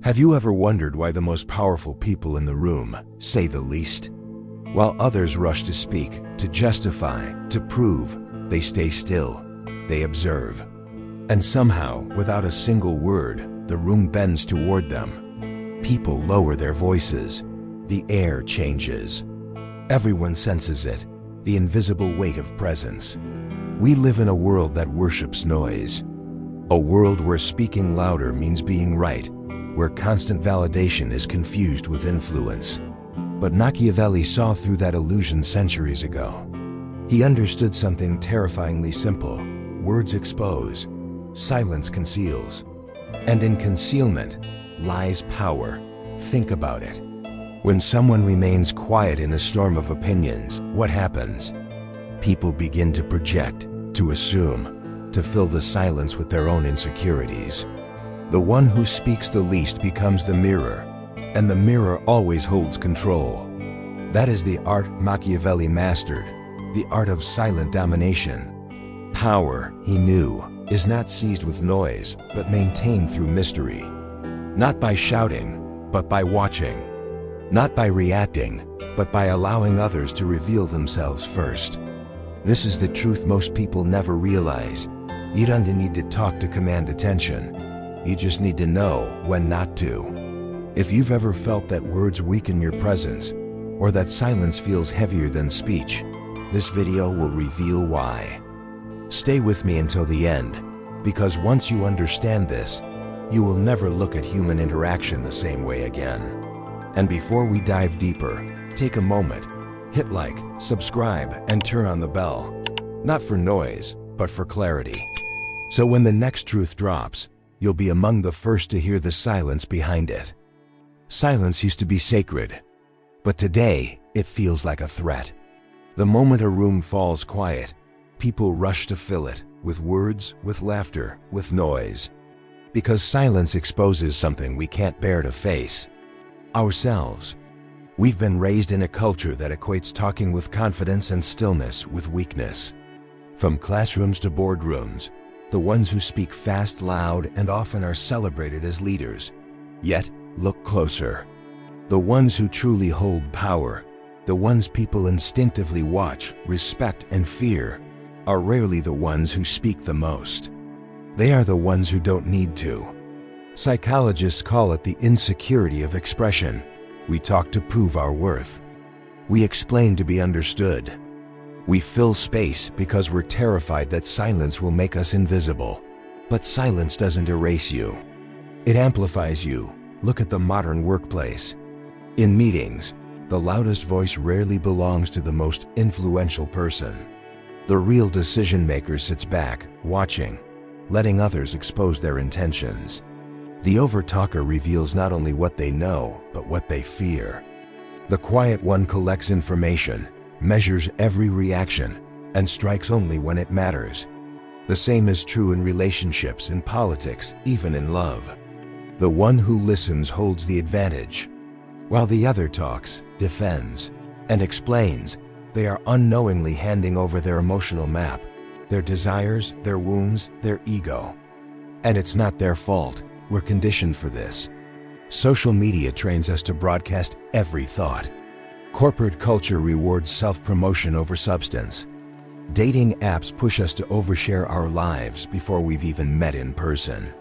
Have you ever wondered why the most powerful people in the room say the least? While others rush to speak, to justify, to prove, they stay still, they observe. And somehow, without a single word, the room bends toward them. People lower their voices. The air changes. Everyone senses it, the invisible weight of presence. We live in a world that worships noise. A world where speaking louder means being right, where constant validation is confused with influence. But Machiavelli saw through that illusion centuries ago. He understood something terrifyingly simple. Words expose, silence conceals. And in concealment lies power. Think about it. When someone remains quiet in a storm of opinions, what happens? People begin to project, to assume, to fill the silence with their own insecurities. The one who speaks the least becomes the mirror, and the mirror always holds control. That is the art Machiavelli mastered, the art of silent domination. Power, he knew, is not seized with noise, but maintained through mystery. Not by shouting, but by watching. Not by reacting, but by allowing others to reveal themselves first. This is the truth most people never realize. You don't need to talk to command attention. You just need to know when not to. If you've ever felt that words weaken your presence, or that silence feels heavier than speech, this video will reveal why. Stay with me until the end, because once you understand this, you will never look at human interaction the same way again. And before we dive deeper, take a moment, hit like, subscribe, and turn on the bell. Not for noise, but for clarity. So when the next truth drops, you'll be among the first to hear the silence behind it. Silence used to be sacred, but today it feels like a threat. The moment a room falls quiet, people rush to fill it with words, with laughter, with noise. Because silence exposes something we can't bear to face: ourselves. We've been raised in a culture that equates talking with confidence and stillness with weakness. From classrooms to boardrooms, the ones who speak fast, loud, and often are celebrated as leaders. Yet, look closer. The ones who truly hold power, the ones people instinctively watch, respect, and fear, are rarely the ones who speak the most. They are the ones who don't need to. Psychologists call it the insecurity of expression. We talk to prove our worth. We explain to be understood. We fill space because we're terrified that silence will make us invisible. But silence doesn't erase you. It amplifies you. Look at the modern workplace. In meetings, the loudest voice rarely belongs to the most influential person. The real decision maker sits back, watching, letting others expose their intentions. The overtalker reveals not only what they know, but what they fear. The quiet one collects information, measures every reaction, and strikes only when it matters. The same is true in relationships, in politics, even in love. The one who listens holds the advantage. While the other talks, defends, and explains, they are unknowingly handing over their emotional map, their desires, their wounds, their ego. And it's not their fault. We're conditioned for this. Social media trains us to broadcast every thought. Corporate culture rewards self-promotion over substance. Dating apps push us to overshare our lives before we've even met in person.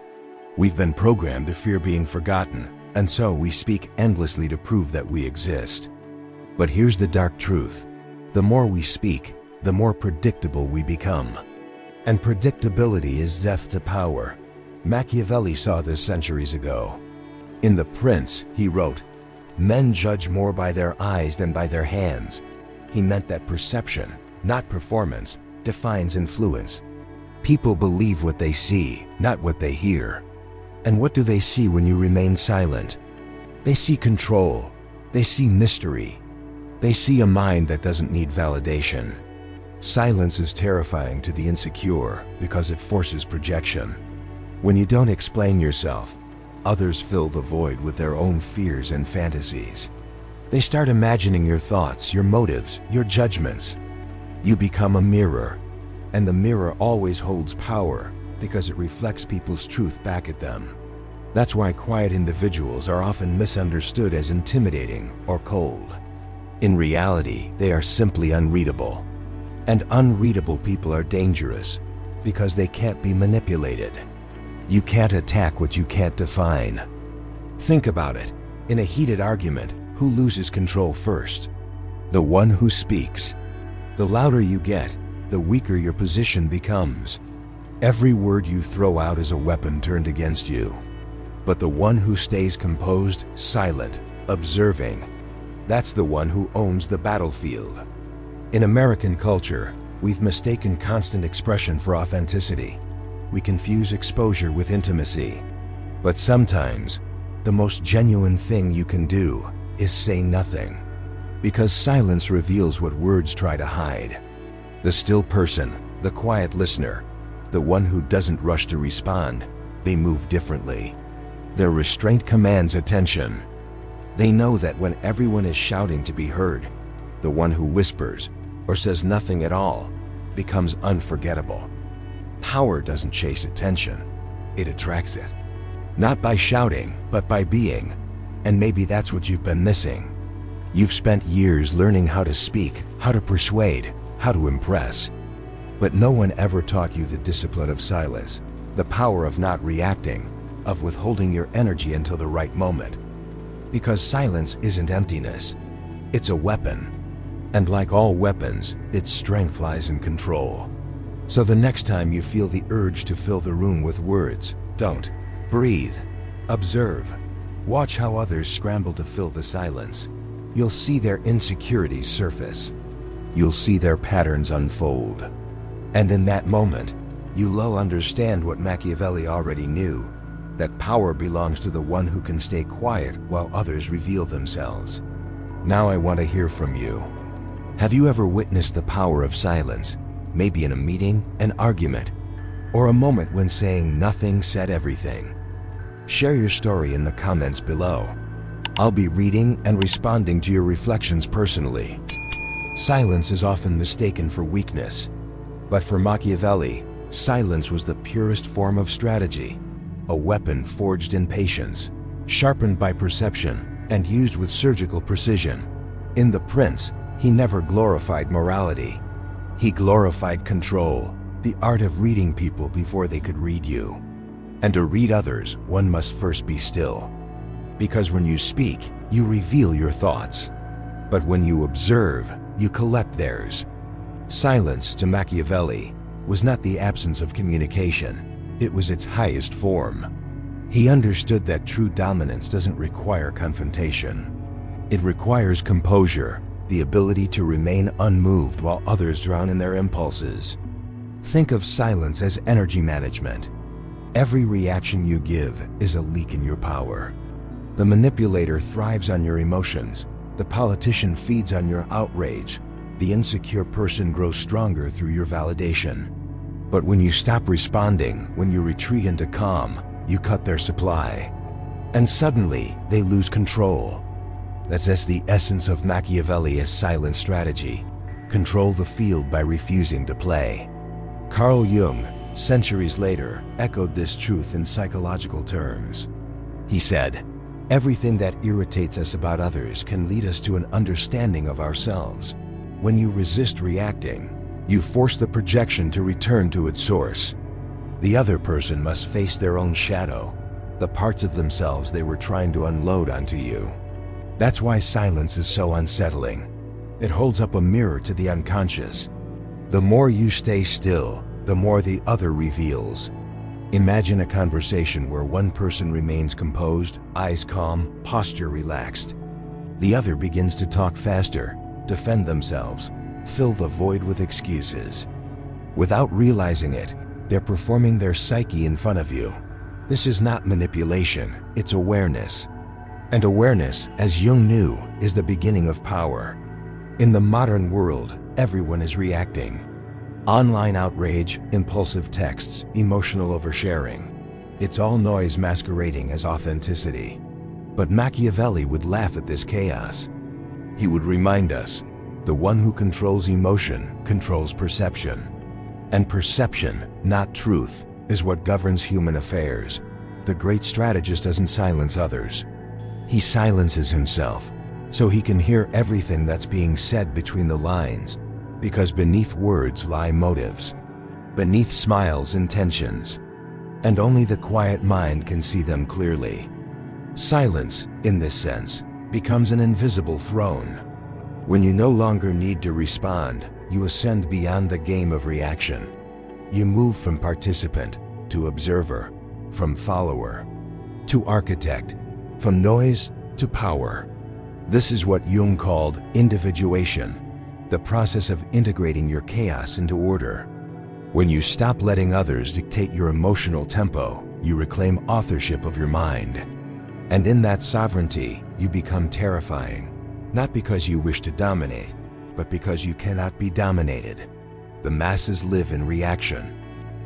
We've been programmed to fear being forgotten, and so we speak endlessly to prove that we exist. But here's the dark truth. The more we speak, the more predictable we become. And predictability is death to power. Machiavelli saw this centuries ago. In The Prince, he wrote, "Men judge more by their eyes than by their hands." He meant that perception, not performance, defines influence. People believe what they see, not what they hear. And what do they see when you remain silent? They see control. They see mystery. They see a mind that doesn't need validation. Silence is terrifying to the insecure because it forces projection. When you don't explain yourself, others fill the void with their own fears and fantasies. They start imagining your thoughts, your motives, your judgments. You become a mirror, and the mirror always holds power because it reflects people's truth back at them. That's why quiet individuals are often misunderstood as intimidating or cold. In reality, they are simply unreadable. And unreadable people are dangerous because they can't be manipulated. You can't attack what you can't define. Think about it. In a heated argument, who loses control first? The one who speaks. The louder you get, the weaker your position becomes. Every word you throw out is a weapon turned against you. But the one who stays composed, silent, observing, that's the one who owns the battlefield. In American culture, we've mistaken constant expression for authenticity. We confuse exposure with intimacy. But sometimes, the most genuine thing you can do is say nothing. Because silence reveals what words try to hide. The still person, the quiet listener, the one who doesn't rush to respond, they move differently. Their restraint commands attention. They know that when everyone is shouting to be heard, the one who whispers or says nothing at all becomes unforgettable. Power doesn't chase attention, it attracts it. Not by shouting, but by being. And maybe that's what you've been missing. You've spent years learning how to speak, how to persuade, how to impress. But no one ever taught you the discipline of silence, the power of not reacting, of withholding your energy until the right moment. Because silence isn't emptiness, it's a weapon. And like all weapons, its strength lies in control. So the next time you feel the urge to fill the room with words, don't. Breathe. Observe. Watch how others scramble to fill the silence. You'll see their insecurities surface. You'll see their patterns unfold. And in that moment, you'll understand what Machiavelli already knew, that power belongs to the one who can stay quiet while others reveal themselves. Now I want to hear from you. Have you ever witnessed the power of silence? Maybe in a meeting, an argument, or a moment when saying nothing said everything. Share your story in the comments below. I'll be reading and responding to your reflections personally. Silence is often mistaken for weakness, but for Machiavelli, silence was the purest form of strategy, a weapon forged in patience, sharpened by perception, and used with surgical precision. In The Prince, he never glorified morality. He glorified control, the art of reading people before they could read you. And to read others, one must first be still. Because when you speak, you reveal your thoughts. But when you observe, you collect theirs. Silence, to Machiavelli, was not the absence of communication. It was its highest form. He understood that true dominance doesn't require confrontation. It requires composure, the ability to remain unmoved while others drown in their impulses. Think of silence as energy management. Every reaction you give is a leak in your power. The manipulator thrives on your emotions. The politician feeds on your outrage. The insecure person grows stronger through your validation. But when you stop responding, when you retreat into calm, you cut their supply. And suddenly, they lose control. That's the essence of Machiavelli's silent strategy. Control the field by refusing to play. Carl Jung, centuries later, echoed this truth in psychological terms. He said, "Everything that irritates us about others can lead us to an understanding of ourselves. When you resist reacting, you force the projection to return to its source. The other person must face their own shadow, the parts of themselves they were trying to unload onto you." That's why silence is so unsettling. It holds up a mirror to the unconscious. The more you stay still, the more the other reveals. Imagine a conversation where one person remains composed, eyes calm, posture relaxed. The other begins to talk faster, defend themselves, fill the void with excuses. Without realizing it, they're performing their psyche in front of you. This is not manipulation, it's awareness. And awareness, as Jung knew, is the beginning of power. In the modern world, everyone is reacting. Online outrage, impulsive texts, emotional oversharing. It's all noise masquerading as authenticity. But Machiavelli would laugh at this chaos. He would remind us, the one who controls emotion controls perception. And perception, not truth, is what governs human affairs. the great strategist doesn't silence others. He silences himself, so he can hear everything that's being said between the lines, because beneath words lie motives, beneath smiles intentions, and only the quiet mind can see them clearly. Silence, in this sense, becomes an invisible throne. When you no longer need to respond, you ascend beyond the game of reaction. You move from participant to observer, from follower to architect, from noise to power. This is what Jung called individuation, the process of integrating your chaos into order. When you stop letting others dictate your emotional tempo, you reclaim authorship of your mind. And in that sovereignty, you become terrifying, not because you wish to dominate, but because you cannot be dominated. The masses live in reaction.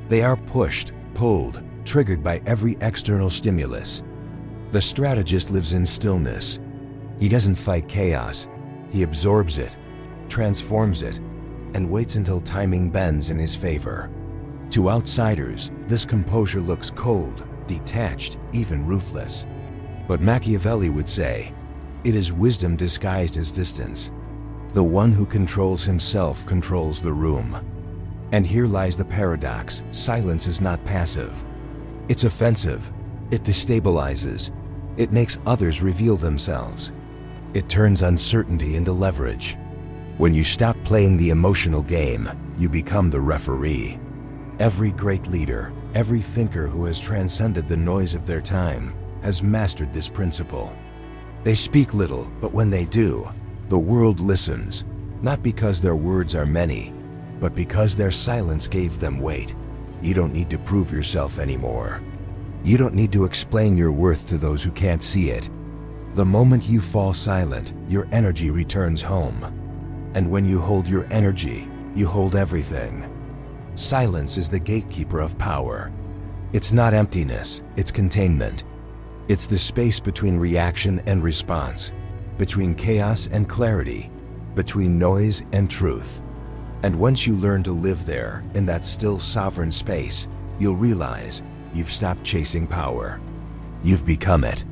They are pushed, pulled, triggered by every external stimulus. The strategist lives in stillness. He doesn't fight chaos. He absorbs it, transforms it, and waits until timing bends in his favor. To outsiders, this composure looks cold, detached, even ruthless. But Machiavelli would say, it is wisdom disguised as distance. The one who controls himself controls the room. And here lies the paradox: silence is not passive. It's offensive. It destabilizes. It makes others reveal themselves. It turns uncertainty into leverage. When you stop playing the emotional game, you become the referee. Every great leader, every thinker who has transcended the noise of their time, has mastered this principle. They speak little, but when they do, the world listens, not because their words are many, but because their silence gave them weight. You don't need to prove yourself anymore. You don't need to explain your worth to those who can't see it. The moment you fall silent, your energy returns home. And when you hold your energy, you hold everything. Silence is the gatekeeper of power. It's not emptiness, it's containment. It's the space between reaction and response, between chaos and clarity, between noise and truth. And once you learn to live there, in that still sovereign space, you'll realize you've stopped chasing power. You've become it.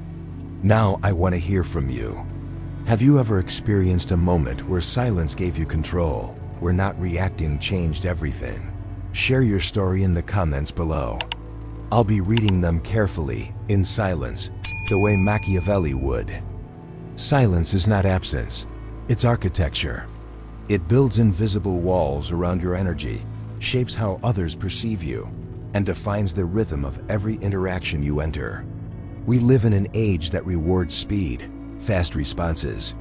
Now I want to hear from you. Have you ever experienced a moment where silence gave you control, where not reacting changed everything? Share your story in the comments below. I'll be reading them carefully, in silence, the way Machiavelli would. Silence is not absence, it's architecture. It builds invisible walls around your energy, shapes how others perceive you, and defines the rhythm of every interaction you enter. We live in an age that rewards speed, fast responses,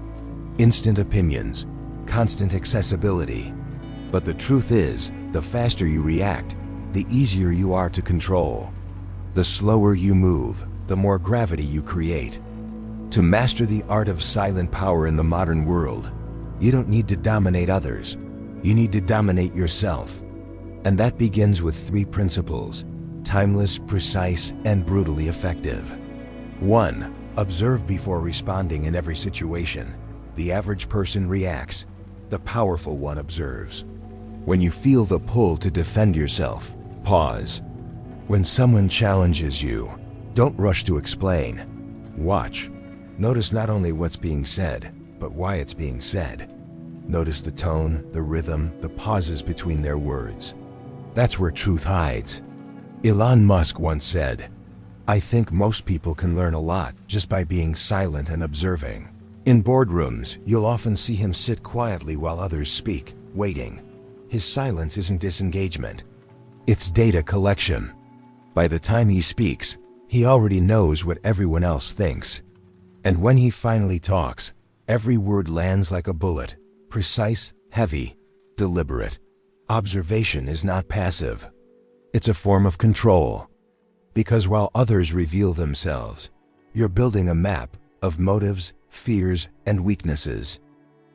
instant opinions, constant accessibility. But the truth is, the faster you react, the easier you are to control. The slower you move, the more gravity you create. To master the art of silent power in the modern world, you don't need to dominate others. You need to dominate yourself. And that begins with 3 principles: timeless, precise, and brutally effective. 1. Observe before responding in every situation. The average person reacts. The powerful one observes. When you feel the pull to defend yourself, pause. When someone challenges you, don't rush to explain. Watch. Notice not only what's being said, but why it's being said. Notice the tone, the rhythm, the pauses between their words. That's where truth hides. Elon Musk once said, "I think most people can learn a lot just by being silent and observing." In boardrooms, you'll often see him sit quietly while others speak, waiting. His silence isn't disengagement. It's data collection. By the time he speaks, he already knows what everyone else thinks. And when he finally talks, every word lands like a bullet, precise, heavy, deliberate. Observation is not passive. It's a form of control. Because while others reveal themselves, you're building a map of motives, fears, and weaknesses.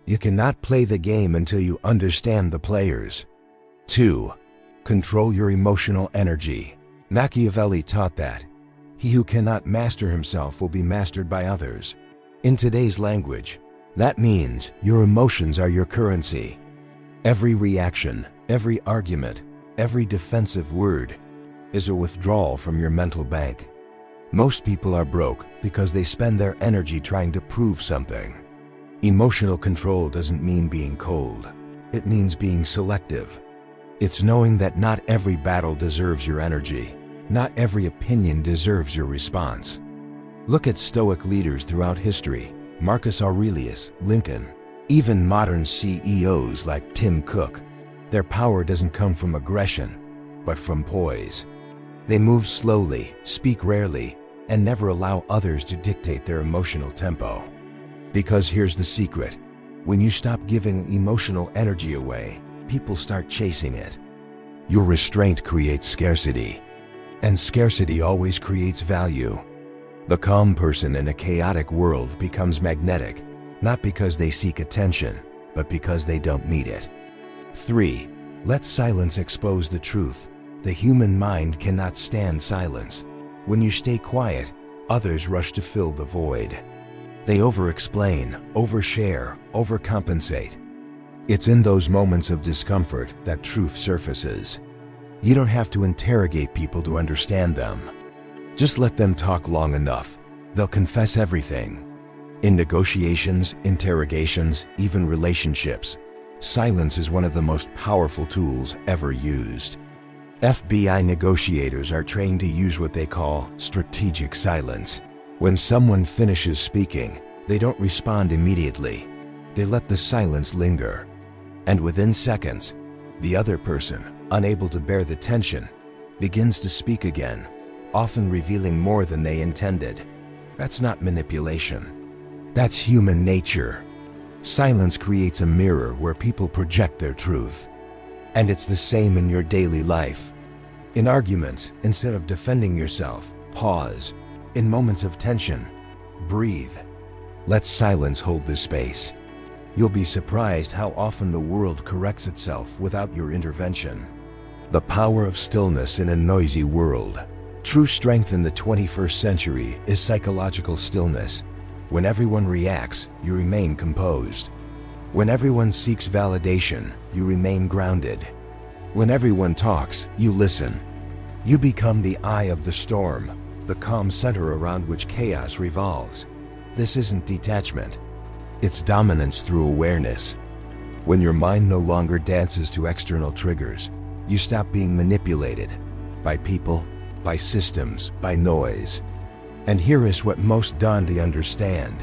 You cannot play the game until you understand the players. 2. Control your emotional energy. Machiavelli taught that he who cannot master himself will be mastered by others. In today's language, that means your emotions are your currency. Every reaction, every argument, every defensive word is a withdrawal from your mental bank. Most people are broke because they spend their energy trying to prove something. Emotional control doesn't mean being cold. It means being selective. It's knowing that not every battle deserves your energy. Not every opinion deserves your response. Look at Stoic leaders throughout history: Marcus Aurelius, Lincoln, even modern CEOs like Tim Cook. Their power doesn't come from aggression, but from poise. They move slowly, speak rarely, and never allow others to dictate their emotional tempo. Because here's the secret: when you stop giving emotional energy away, people start chasing it. Your restraint creates scarcity, and scarcity always creates value. The calm person in a chaotic world becomes magnetic, not because they seek attention, but because they don't need it. 3. Let silence expose the truth. The human mind cannot stand silence. When you stay quiet, others rush to fill the void. They over-explain, overshare, overcompensate. It's in those moments of discomfort that truth surfaces. You don't have to interrogate people to understand them. Just let them talk long enough. They'll confess everything. In negotiations, interrogations, even relationships, silence is one of the most powerful tools ever used. FBI negotiators are trained to use what they call strategic silence. When someone finishes speaking, they don't respond immediately. They let the silence linger. And within seconds, the other person, unable to bear the tension, begins to speak again, often revealing more than they intended. That's not manipulation. That's human nature. Silence creates a mirror where people project their truth. And it's the same in your daily life. In arguments, instead of defending yourself, pause. In moments of tension, breathe. Let silence hold the space. You'll be surprised how often the world corrects itself without your intervention. The power of stillness in a noisy world. True strength in the 21st century is psychological stillness. When everyone reacts, you remain composed. When everyone seeks validation, you remain grounded. When everyone talks, you listen. You become the eye of the storm, the calm center around which chaos revolves. This isn't detachment. It's dominance through awareness. When your mind no longer dances to external triggers, you stop being manipulated by people, by systems, by noise. And here is what most don't understand.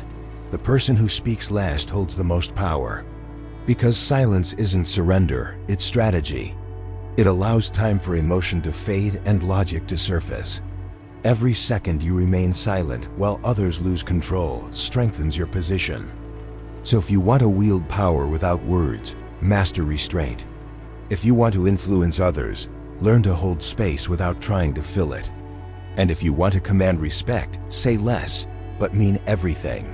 The person who speaks last holds the most power. Because silence isn't surrender, it's strategy. It allows time for emotion to fade and logic to surface. Every second you remain silent while others lose control strengthens your position. So if you want to wield power without words, master restraint. If you want to influence others, learn to hold space without trying to fill it. And if you want to command respect, say less, but mean everything.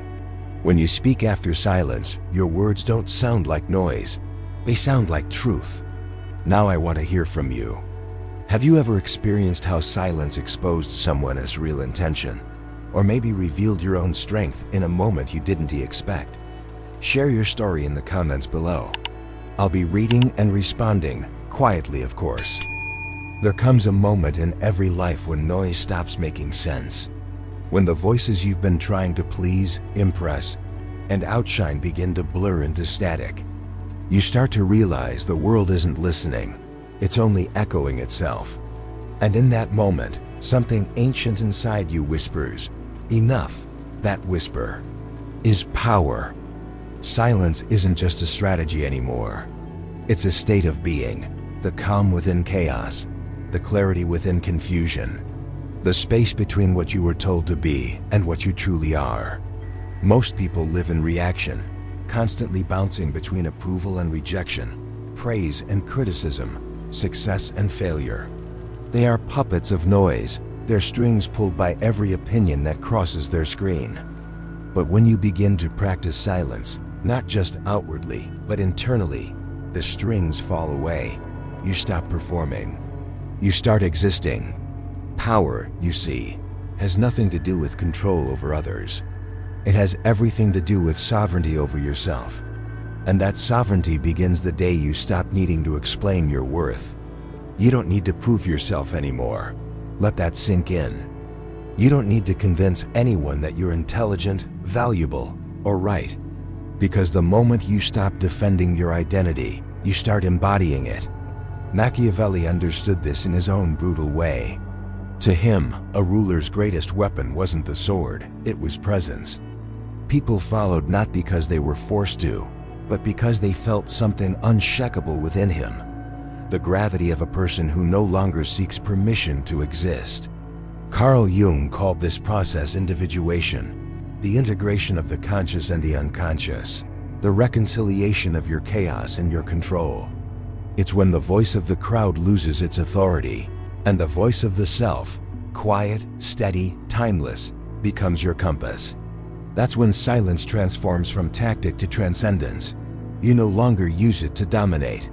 When you speak after silence, your words don't sound like noise. They sound like truth. Now I want to hear from you. Have you ever experienced how silence exposed someone's real intention? Or maybe revealed your own strength in a moment you didn't expect? Share your story in the comments below. I'll be reading and responding, quietly of course. There comes a moment in every life when noise stops making sense. When the voices you've been trying to please, impress, and outshine begin to blur into static. You start to realize the world isn't listening. It's only echoing itself. And in that moment, something ancient inside you whispers, enough. That whisper is power. Silence isn't just a strategy anymore. It's a state of being, the calm within chaos, the clarity within confusion, the space between what you were told to be and what you truly are. Most people live in reaction, constantly bouncing between approval and rejection, praise and criticism, success and failure. They are puppets of noise, their strings pulled by every opinion that crosses their screen. But when you begin to practice silence, not just outwardly, but internally, the strings fall away. You stop performing. You start existing. Power, you see, has nothing to do with control over others. It has everything to do with sovereignty over yourself. And that sovereignty begins the day you stop needing to explain your worth. You don't need to prove yourself anymore. Let that sink in. You don't need to convince anyone that you're intelligent, valuable, or right. Because the moment you stop defending your identity, you start embodying it. Machiavelli understood this in his own brutal way. To him, a ruler's greatest weapon wasn't the sword, it was presence. People followed not because they were forced to, but because they felt something unshakable within him. The gravity of a person who no longer seeks permission to exist. Carl Jung called this process individuation, the integration of the conscious and the unconscious, the reconciliation of your chaos and your control. It's when the voice of the crowd loses its authority, and the voice of the self, quiet, steady, timeless, becomes your compass. That's when silence transforms from tactic to transcendence. You no longer use it to dominate.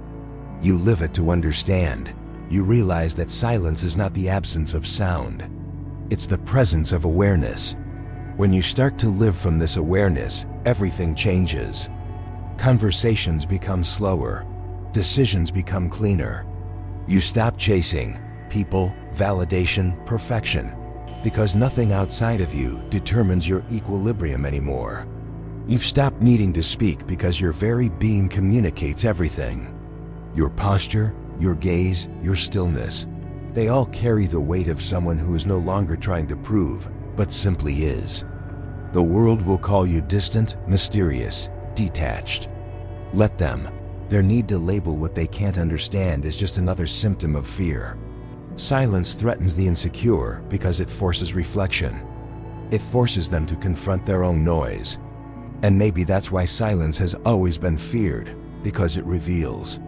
You live it to understand. You realize that silence is not the absence of sound. It's the presence of awareness. When you start to live from this awareness, everything changes. Conversations become slower. Decisions become cleaner. You stop chasing people, validation, perfection, because nothing outside of you determines your equilibrium anymore. You've stopped needing to speak because your very being communicates everything. Your posture, your gaze, your stillness, they all carry the weight of someone who is no longer trying to prove, but simply is. The world will call you distant, mysterious, detached. Let them. Their need to label what they can't understand is just another symptom of fear. Silence threatens the insecure because it forces reflection. It forces them to confront their own noise. And maybe that's why silence has always been feared, because it reveals.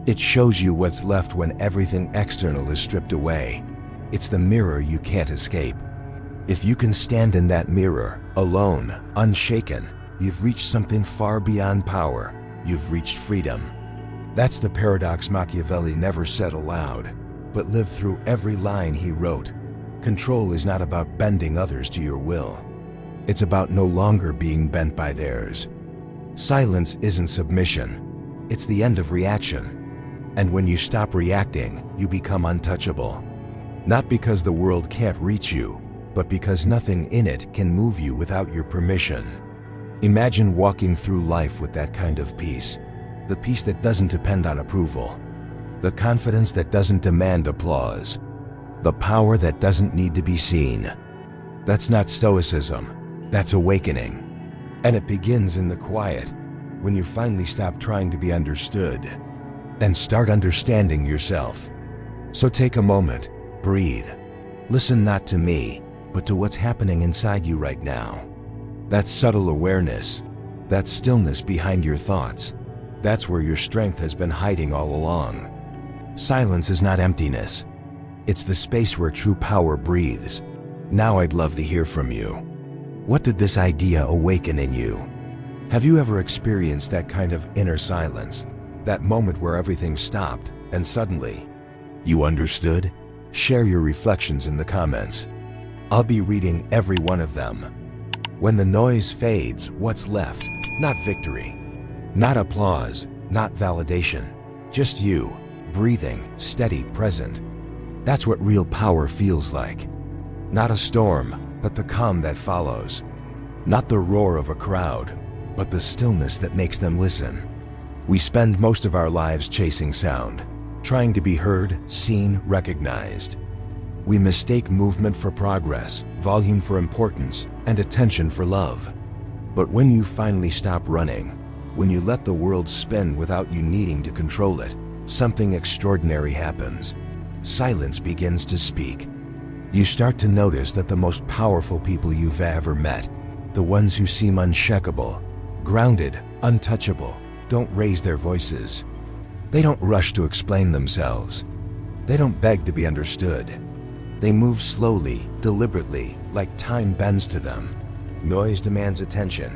It shows you what's left when everything external is stripped away. It's the mirror you can't escape. If you can stand in that mirror, alone, unshaken, you've reached something far beyond power. You've reached freedom. That's the paradox Machiavelli never said aloud, but lived through every line he wrote. Control is not about bending others to your will. It's about no longer being bent by theirs. Silence isn't submission. It's the end of reaction. And when you stop reacting, you become untouchable. Not because the world can't reach you, but because nothing in it can move you without your permission. Imagine walking through life with that kind of peace. The peace that doesn't depend on approval. The confidence that doesn't demand applause. The power that doesn't need to be seen. That's not stoicism. That's awakening. And it begins in the quiet, when you finally stop trying to be understood and start understanding yourself. So take a moment, breathe. Listen not to me, but to what's happening inside you right now. That subtle awareness, that stillness behind your thoughts, that's where your strength has been hiding all along. Silence is not emptiness. It's the space where true power breathes. Now I'd love to hear from you. What did this idea awaken in you? Have you ever experienced that kind of inner silence? That moment where everything stopped and suddenly you understood? Share your reflections in the comments. I'll be reading every one of them. When the noise fades, what's left? Not victory, not applause, not validation. Just you, breathing, steady, present. That's what real power feels like. Not a storm, but the calm that follows. Not the roar of a crowd, but the stillness that makes them listen. We spend most of our lives chasing sound, trying to be heard, seen, recognized. We mistake movement for progress, volume for importance, and attention for love. But when you finally stop running, when you let the world spin without you needing to control it, something extraordinary happens. Silence begins to speak. You start to notice that the most powerful people you've ever met, the ones who seem unshakable, grounded, untouchable, don't raise their voices. They don't rush to explain themselves. They don't beg to be understood. They move slowly, deliberately, like time bends to them. Noise demands attention,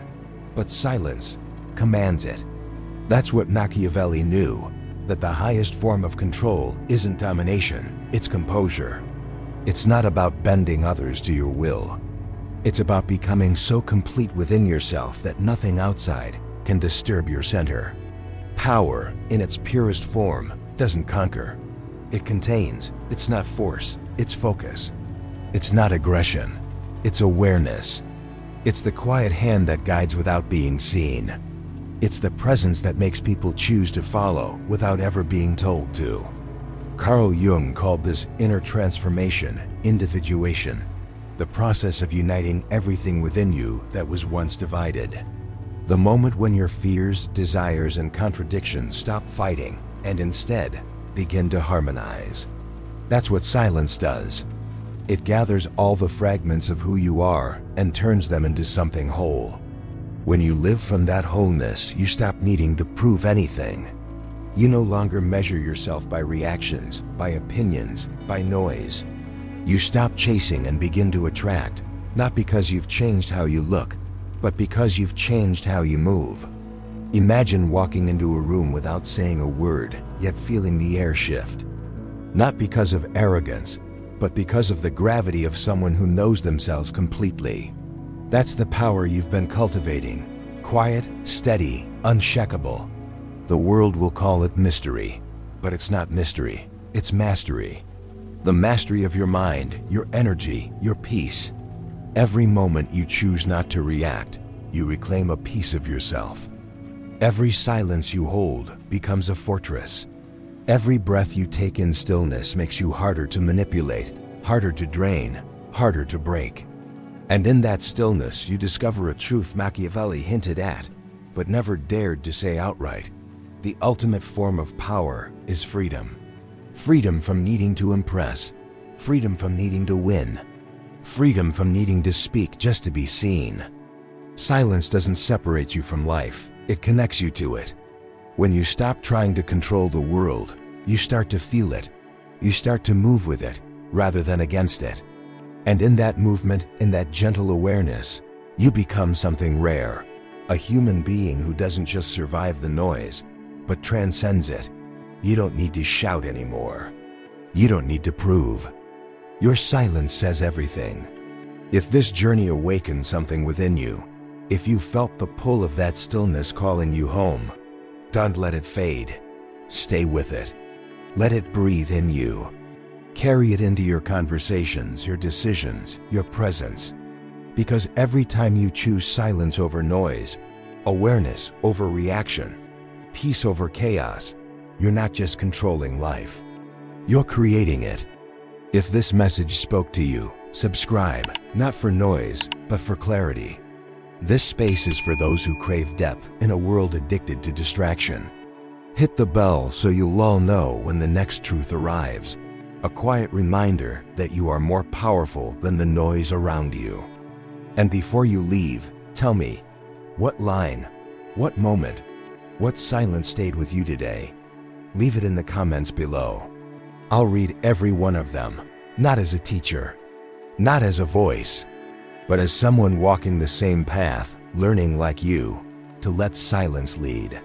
but silence commands it. That's what Machiavelli knew, that the highest form of control isn't domination, it's composure. It's not about bending others to your will. It's about becoming so complete within yourself that nothing outside can disturb your center. Power, in its purest form, doesn't conquer. It contains. It's not force, it's focus. It's not aggression. It's awareness. It's the quiet hand that guides without being seen. It's the presence that makes people choose to follow without ever being told to. Carl Jung called this inner transformation individuation, the process of uniting everything within you that was once divided. The moment when your fears, desires, and contradictions stop fighting and instead begin to harmonize. That's what silence does. It gathers all the fragments of who you are and turns them into something whole. When you live from that wholeness, you stop needing to prove anything. You no longer measure yourself by reactions, by opinions, by noise. You stop chasing and begin to attract, not because you've changed how you look, but because you've changed how you move. Imagine walking into a room without saying a word, yet feeling the air shift. Not because of arrogance, but because of the gravity of someone who knows themselves completely. That's the power you've been cultivating. Quiet, steady, unshakable. The world will call it mystery, but it's not mystery, it's mastery. The mastery of your mind, your energy, your peace. Every moment you choose not to react, you reclaim a piece of yourself. Every silence you hold becomes a fortress. Every breath you take in stillness makes you harder to manipulate, harder to drain, harder to break. And in that stillness, you discover a truth Machiavelli hinted at, but never dared to say outright. The ultimate form of power is freedom. Freedom from needing to impress. Freedom from needing to win. Freedom from needing to speak just to be seen. Silence doesn't separate you from life, it connects you to it. When you stop trying to control the world, you start to feel it. You start to move with it, rather than against it. And in that movement, in that gentle awareness, you become something rare. A human being who doesn't just survive the noise, but transcends it. You don't need to shout anymore. You don't need to prove. Your silence says everything. If this journey awakened something within you, if you felt the pull of that stillness calling you home, don't let it fade. Stay with it. Let it breathe in you. Carry it into your conversations, your decisions, your presence. Because every time you choose silence over noise, awareness over reaction, peace over chaos, you're not just controlling life. You're creating it. If this message spoke to you, subscribe, not for noise, but for clarity. This space is for those who crave depth in a world addicted to distraction. Hit the bell so you'll all know when the next truth arrives. A quiet reminder that you are more powerful than the noise around you. And before you leave, tell me, what line, what moment, what silence stayed with you today? Leave it in the comments below. I'll read every one of them, not as a teacher, not as a voice, but as someone walking the same path, learning like you, to let silence lead.